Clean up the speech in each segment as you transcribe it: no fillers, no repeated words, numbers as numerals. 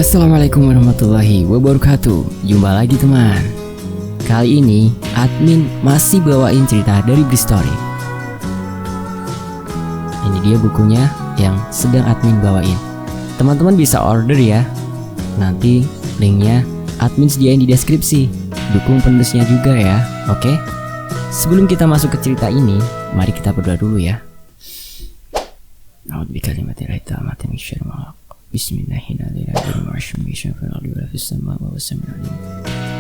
Assalamualaikum warahmatullahi wabarakatuh. Jumpa lagi teman. Kali ini admin masih bawain cerita dari Bristory. Ini dia bukunya yang sedang admin bawain. Teman-teman bisa order ya. Nanti linknya admin sediain di deskripsi. Dukung penulisnya juga ya. Oke? Sebelum kita masuk ke cerita ini, mari kita berdoa dulu ya.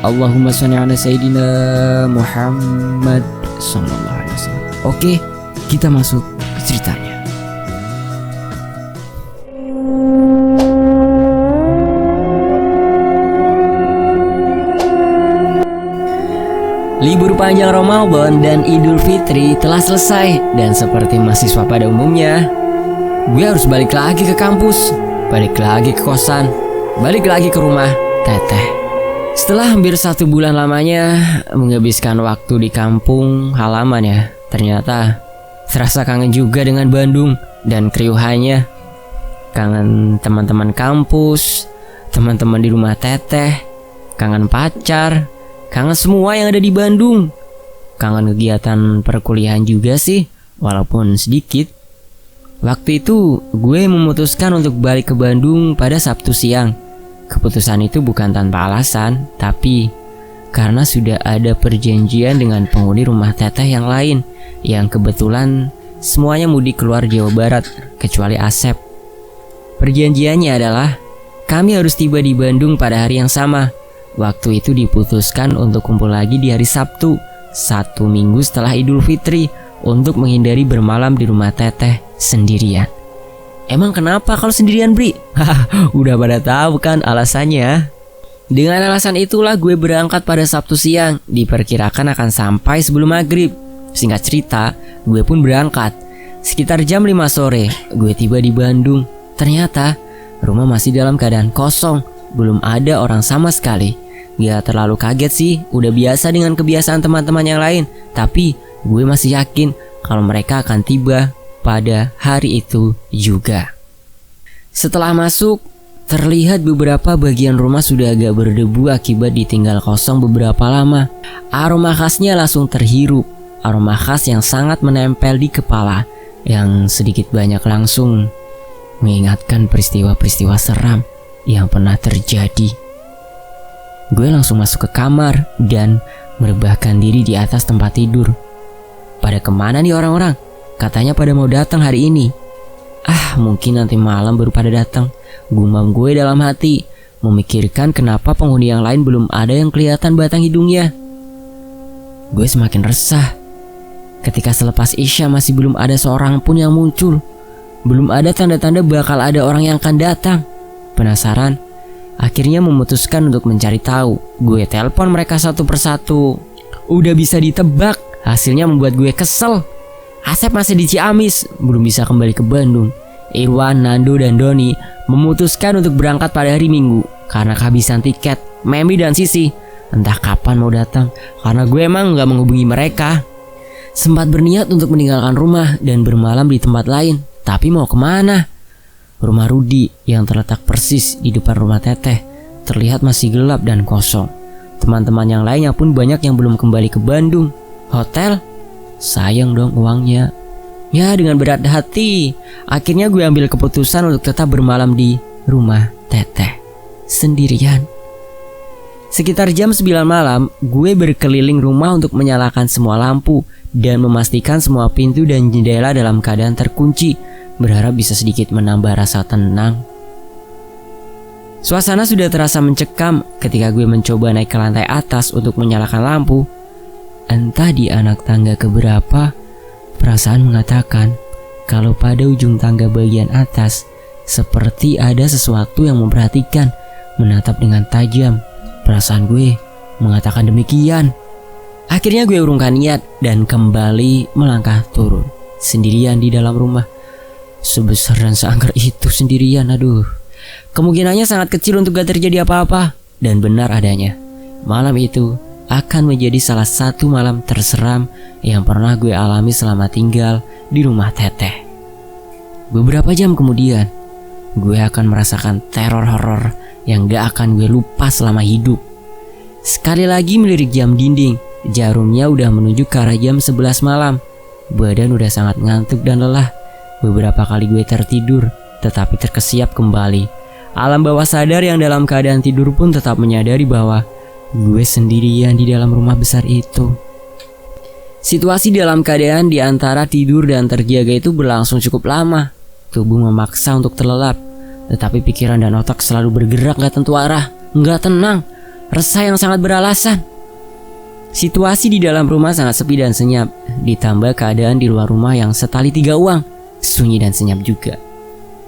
Allahumma sholli ala sayyidina Muhammad sallallahu alaihi wasallam. Oke, kita masuk ke ceritanya. Libur panjang Ramadan dan Idul Fitri telah selesai, dan seperti mahasiswa pada umumnya, gue harus balik lagi ke kampus, balik lagi ke kosan, balik lagi ke rumah Teteh. Setelah hampir 1 bulan lamanya menghabiskan waktu di kampung halaman ya, ternyata terasa kangen juga dengan Bandung dan keriuhannya. Kangen teman-teman kampus, teman-teman di rumah Teteh, kangen pacar, kangen semua yang ada di Bandung. Kangen kegiatan perkuliahan juga sih, walaupun sedikit. Waktu itu gue memutuskan untuk balik ke Bandung pada Sabtu siang. Keputusan itu bukan tanpa alasan, tapi karena sudah ada perjanjian dengan penghuni rumah Teteh yang lain, yang kebetulan semuanya mudik keluar Jawa Barat, kecuali Asep. Perjanjiannya adalah kami harus tiba di Bandung pada hari yang sama. Waktu itu diputuskan untuk kumpul lagi di hari Sabtu, 1 minggu setelah Idul Fitri, untuk menghindari bermalam di rumah Teteh sendirian. Emang kenapa kalau sendirian, Bri? Udah pada tahu kan alasannya. Dengan alasan itulah gue berangkat pada Sabtu siang, diperkirakan akan sampai sebelum maghrib. Singkat cerita, gue pun berangkat. Sekitar jam 5 sore, gue tiba di Bandung. Ternyata rumah masih dalam keadaan kosong, belum ada orang sama sekali. Gak terlalu kaget sih, udah biasa dengan kebiasaan teman-teman yang lain. Tapi gue masih yakin kalau mereka akan tiba pada hari itu juga. Setelah masuk, terlihat beberapa bagian rumah sudah agak berdebu akibat ditinggal kosong beberapa lama. Aroma khasnya langsung terhirup, aroma khas yang sangat menempel di kepala, yang sedikit banyak langsung mengingatkan peristiwa-peristiwa seram yang pernah terjadi. Gue langsung masuk ke kamar dan merebahkan diri di atas tempat tidur. Pada kemana nih orang-orang? Katanya pada mau datang hari ini. Mungkin nanti malam baru pada datang, gumam gue dalam hati, memikirkan kenapa penghuni yang lain belum ada yang kelihatan batang hidungnya. Gue semakin resah ketika selepas Isya masih belum ada seorang pun yang muncul. Belum ada tanda-tanda bakal ada orang yang akan datang. Penasaran, akhirnya memutuskan untuk mencari tahu. Gue telepon mereka satu persatu. Udah bisa ditebak, hasilnya membuat gue kesel. Asep masih di Ciamis, belum bisa kembali ke Bandung. Irwan, Nando, dan Doni memutuskan untuk berangkat pada hari Minggu karena kehabisan tiket. Memi dan Sisi entah kapan mau datang, karena gue emang gak menghubungi mereka. Sempat berniat untuk meninggalkan rumah dan bermalam di tempat lain, tapi mau kemana? Rumah Rudi yang terletak persis di depan rumah Teteh terlihat masih gelap dan kosong. Teman-teman yang lainnya pun banyak yang belum kembali ke Bandung. Hotel? Sayang dong uangnya. Ya, dengan berat hati, akhirnya gue ambil keputusan untuk tetap bermalam di rumah Teteh sendirian. Sekitar jam 9 malam, gue berkeliling rumah untuk menyalakan semua lampu dan memastikan semua pintu dan jendela dalam keadaan terkunci, berharap bisa sedikit menambah rasa tenang. Suasana sudah terasa mencekam ketika gue mencoba naik ke lantai atas untuk menyalakan lampu. Entah di anak tangga keberapa, perasaan mengatakan kalau pada ujung tangga bagian atas seperti ada sesuatu yang memperhatikan, menatap dengan tajam. Perasaan gue mengatakan demikian. Akhirnya gue urungkan niat dan kembali melangkah turun sendirian di dalam rumah. Sebesar dan seangker itu sendirian, aduh. Kemungkinannya sangat kecil untuk gak terjadi apa-apa. Dan benar adanya, malam itu akan menjadi salah satu malam terseram yang pernah gue alami selama tinggal di rumah Teteh. Beberapa jam kemudian, gue akan merasakan teror horor yang gak akan gue lupa selama hidup. Sekali lagi melirik jam dinding. Jarumnya udah menuju ke arah jam 11 malam. Badan udah sangat ngantuk dan lelah. Beberapa kali gue tertidur, tetapi terkesiap kembali. Alam bawah sadar yang dalam keadaan tidur pun tetap menyadari bahwa gue sendirian di dalam rumah besar itu. Situasi dalam keadaan di antara tidur dan terjaga itu berlangsung cukup lama. Tubuh memaksa untuk terlelap, tetapi pikiran dan otak selalu bergerak gak tentu arah, gak tenang, resah yang sangat beralasan. Situasi di dalam rumah sangat sepi dan senyap, ditambah keadaan di luar rumah yang setali 3 uang, sunyi dan senyap juga.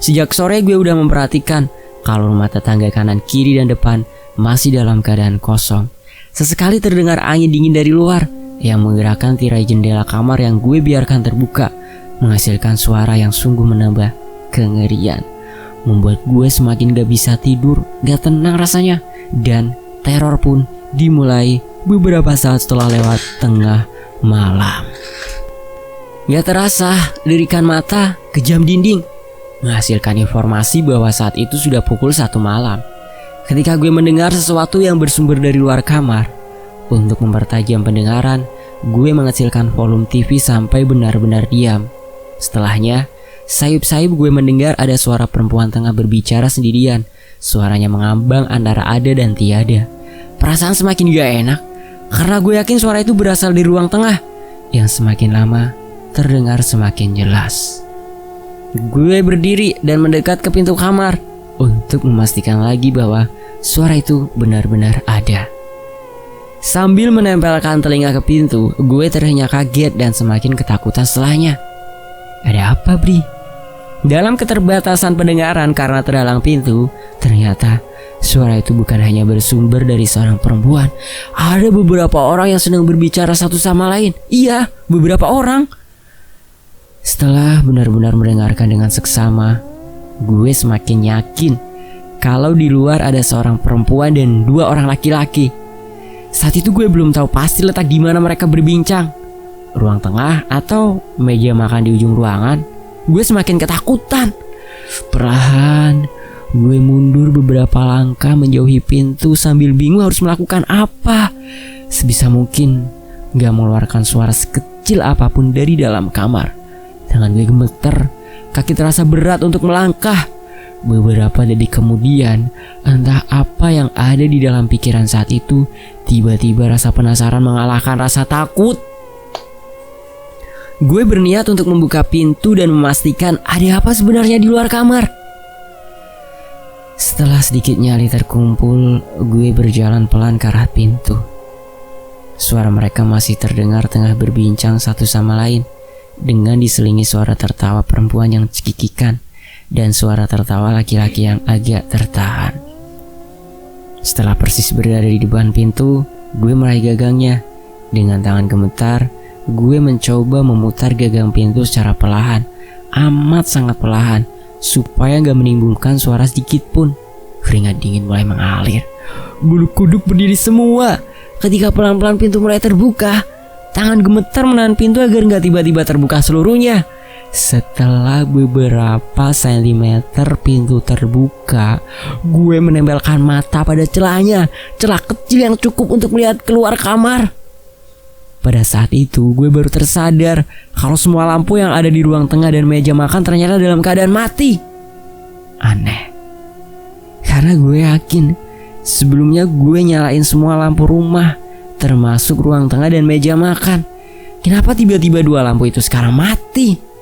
Sejak sore gue udah memperhatikan kalau rumah tetangga kanan, kiri, dan depan masih dalam keadaan kosong. Sesekali terdengar angin dingin dari luar yang menggerakkan tirai jendela kamar yang gue biarkan terbuka, menghasilkan suara yang sungguh menambah kengerian. Membuat gue semakin gak bisa tidur, gak tenang rasanya. Dan teror pun dimulai beberapa saat setelah lewat tengah malam. Gak terasa, lirikan mata ke jam dinding menghasilkan informasi bahwa saat itu sudah pukul 1 malam. Ketika gue mendengar sesuatu yang bersumber dari luar kamar, untuk mempertajam pendengaran, gue mengecilkan volume TV sampai benar-benar diam. Setelahnya, sayup-sayup gue mendengar ada suara perempuan tengah berbicara sendirian. Suaranya mengambang antara ada dan tiada. Perasaan semakin gak enak, karena gue yakin suara itu berasal dari ruang tengah, yang semakin lama terdengar semakin jelas. Gue berdiri dan mendekat ke pintu kamar untuk memastikan lagi bahwa suara itu benar-benar ada. Sambil menempelkan telinga ke pintu, gue ternyata kaget dan semakin ketakutan setelahnya. Ada apa, Bri? Dalam keterbatasan pendengaran karena terhalang pintu, ternyata suara itu bukan hanya bersumber dari seorang perempuan. Ada beberapa orang yang sedang berbicara satu sama lain. Iya, beberapa orang. Setelah benar-benar mendengarkan dengan seksama, gue semakin yakin kalau di luar ada seorang perempuan dan 2 orang laki-laki. Saat itu gue belum tahu pasti letak di mana mereka berbincang, ruang tengah atau meja makan di ujung ruangan. Gue semakin ketakutan. Perlahan gue mundur beberapa langkah menjauhi pintu sambil bingung harus melakukan apa. Sebisa mungkin gak mengeluarkan suara sekecil apapun dari dalam kamar. Tangan gue gemeter, kaki terasa berat untuk melangkah. Beberapa detik kemudian, entah apa yang ada di dalam pikiran saat itu, tiba-tiba rasa penasaran mengalahkan rasa takut. Gue berniat untuk membuka pintu dan memastikan ada apa sebenarnya di luar kamar. Setelah sedikit nyali terkumpul, gue berjalan pelan ke arah pintu. Suara mereka masih terdengar tengah berbincang satu sama lain, dengan diselingi suara tertawa perempuan yang cekikikan dan suara tertawa laki-laki yang agak tertahan. Setelah persis berada di depan pintu, gue meraih gagangnya. Dengan tangan gemetar, gue mencoba memutar gagang pintu secara perlahan, amat sangat perlahan, supaya gak menimbulkan suara sedikit pun. Keringat dingin mulai mengalir. Bulu kuduk berdiri semua. Ketika pelan-pelan pintu mulai terbuka, tangan gemetar menahan pintu agar gak tiba-tiba terbuka seluruhnya. Setelah beberapa sentimeter pintu terbuka, gue menempelkan mata pada celahnya, celah kecil yang cukup untuk melihat keluar kamar. Pada saat itu gue baru tersadar kalau semua lampu yang ada di ruang tengah dan meja makan ternyata dalam keadaan mati. Aneh, karena gue yakin sebelumnya gue nyalain semua lampu rumah, termasuk ruang tengah dan meja makan. Kenapa tiba-tiba 2 lampu itu sekarang mati?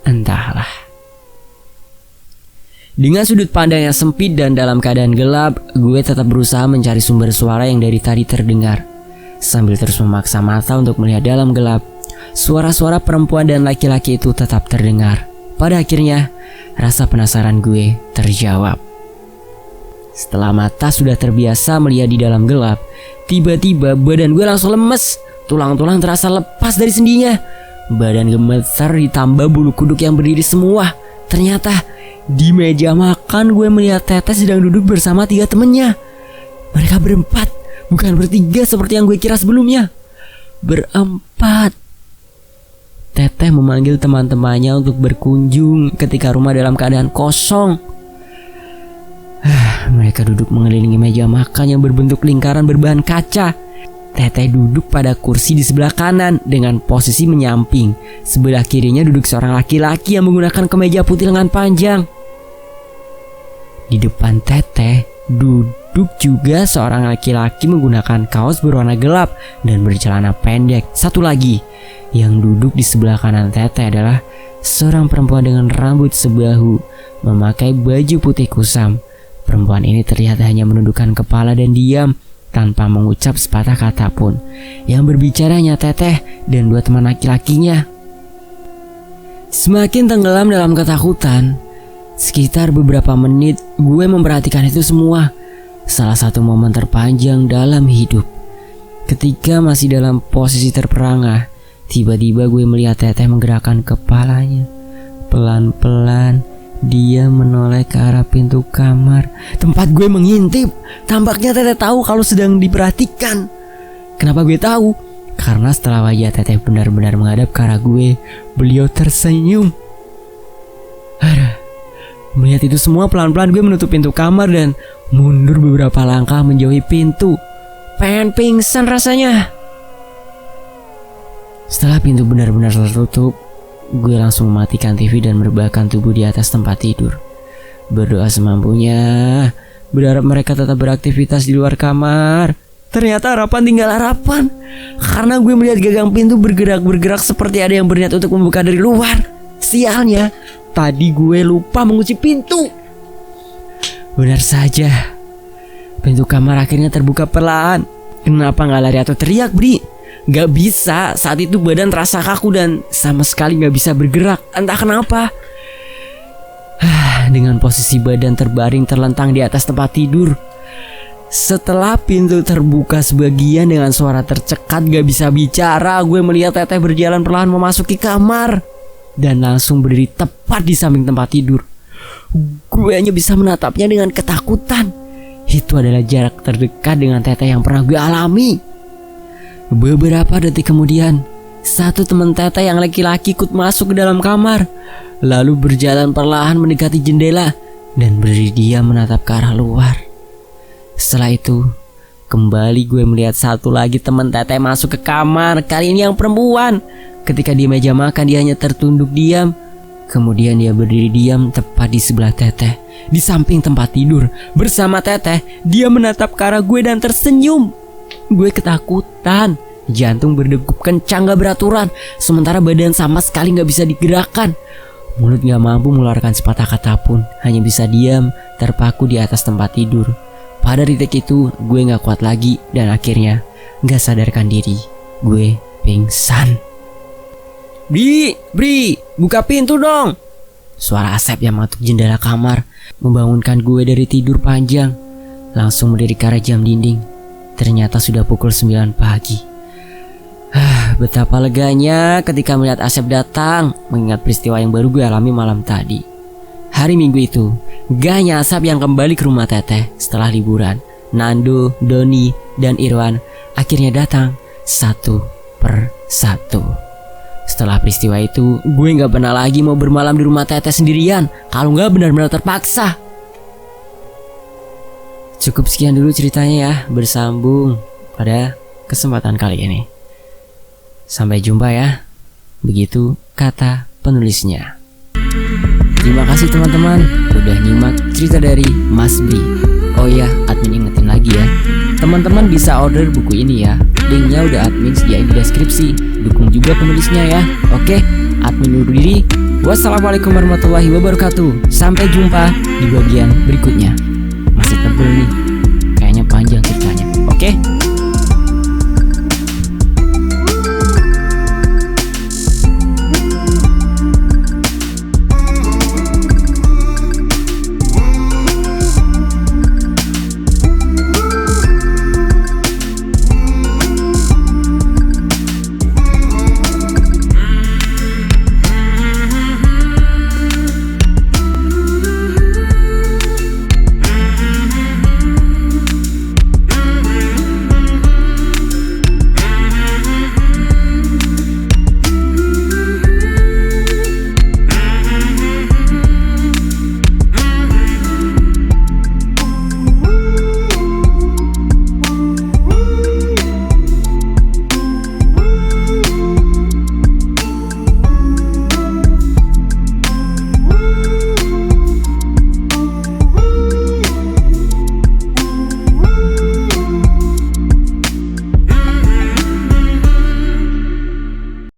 Entahlah. Dengan sudut pandang yang sempit dan dalam keadaan gelap, gue tetap berusaha mencari sumber suara yang dari tadi terdengar. Sambil terus memaksa mata untuk melihat dalam gelap, suara-suara perempuan dan laki-laki itu tetap terdengar. Pada akhirnya, rasa penasaran gue terjawab. Setelah mata sudah terbiasa melihat di dalam gelap, tiba-tiba badan gue langsung lemes. Tulang-tulang terasa lepas dari sendinya. Badan gemetar ditambah bulu kuduk yang berdiri semua. Ternyata di meja makan gue melihat Teteh sedang duduk bersama 3 temennya. Mereka berempat, bukan bertiga seperti yang gue kira sebelumnya. Berempat. Teteh memanggil teman-temannya untuk berkunjung ketika rumah dalam keadaan kosong. Mereka duduk mengelilingi meja makan yang berbentuk lingkaran berbahan kaca. Teteh duduk pada kursi di sebelah kanan dengan posisi menyamping. Sebelah kirinya duduk seorang laki-laki yang menggunakan kemeja putih lengan panjang. Di depan Teteh duduk juga seorang laki-laki menggunakan kaos berwarna gelap dan bercelana pendek. Satu lagi yang duduk di sebelah kanan Teteh adalah seorang perempuan dengan rambut sebahu, memakai baju putih kusam. Perempuan ini terlihat hanya menundukkan kepala dan diam tanpa mengucap sepatah kata pun. Yang berbicara hanya Teteh dan dua teman laki-lakinya. Semakin tenggelam dalam ketakutan, sekitar beberapa menit gue memperhatikan itu semua. Salah satu momen terpanjang dalam hidup. Ketika masih dalam posisi terperangah, tiba-tiba gue melihat Teteh menggerakkan kepalanya. Pelan-pelan dia menoleh ke arah pintu kamar tempat gue mengintip. Tampaknya Teteh tahu kalau sedang diperhatikan. Kenapa gue tahu? Karena setelah wajah Teteh benar-benar menghadap ke arah gue, beliau tersenyum. Melihat itu semua, pelan-pelan gue menutup pintu kamar dan mundur beberapa langkah menjauhi pintu. Pengen pingsan rasanya. Setelah pintu benar-benar tertutup, gue langsung mematikan TV dan merebahkan tubuh di atas tempat tidur. Berdoa semampunya, berharap mereka tetap beraktivitas di luar kamar. Ternyata harapan tinggal harapan, karena gue melihat gagang pintu bergerak-bergerak seperti ada yang berniat untuk membuka dari luar. Sialnya, tadi gue lupa mengunci pintu. Benar saja, pintu kamar akhirnya terbuka perlahan. Kenapa gak lari atau teriak, Bri? Gak bisa, saat itu badan terasa kaku dan sama sekali gak bisa bergerak. Entah kenapa. Dengan posisi badan terbaring terlentang di atas tempat tidur. Setelah pintu terbuka sebagian dengan suara tercekat gak bisa bicara, gue melihat Teteh berjalan perlahan memasuki kamar dan langsung berdiri tepat di samping tempat tidur. Gue hanya bisa menatapnya dengan ketakutan. Itu adalah jarak terdekat dengan Teteh yang pernah gue alami. Beberapa detik kemudian, satu teman Teteh yang laki-laki ikut masuk ke dalam kamar, lalu berjalan perlahan mendekati jendela dan berdiri diam menatap ke arah luar. Setelah itu, kembali gue melihat satu lagi teman Teteh masuk ke kamar, kali ini yang perempuan. Ketika di meja makan, dia hanya tertunduk diam. Kemudian dia berdiri diam tepat di sebelah Teteh, di samping tempat tidur. Bersama Teteh, dia menatap ke arah gue dan tersenyum. Gue ketakutan, jantung berdegup kencang gak beraturan, sementara badan sama sekali gak bisa digerakkan. Mulut gak mampu mengeluarkan sepatah kata pun, hanya bisa diam terpaku di atas tempat tidur. Pada titik itu gue gak kuat lagi dan akhirnya gak sadarkan diri. Gue pingsan. Bri, buka pintu dong. Suara Asep yang mengetuk jendela kamar membangunkan gue dari tidur panjang. Langsung melirik ke arah jam dinding. Ternyata sudah pukul 9 pagi. Betapa leganya ketika melihat Asep datang, mengingat peristiwa yang baru gue alami malam tadi. Hari Minggu itu, gak hanya Asep yang kembali ke rumah Teteh setelah liburan. Nando, Doni, dan Irwan akhirnya datang satu per satu. Setelah peristiwa itu, gue gak pernah lagi mau bermalam di rumah Teteh sendirian, kalau gak benar-benar terpaksa. Cukup sekian dulu ceritanya ya, bersambung pada kesempatan kali ini. Sampai jumpa ya. Begitu kata penulisnya. Terima kasih teman-teman udah nyimak cerita dari Mas Bri. Oh ya, admin ingetin lagi ya, teman-teman bisa order buku ini ya. Linknya udah admin sediain di deskripsi. Dukung juga penulisnya ya. Oke, admin undur diri. Wassalamualaikum warahmatullahi wabarakatuh. Sampai jumpa di bagian berikutnya.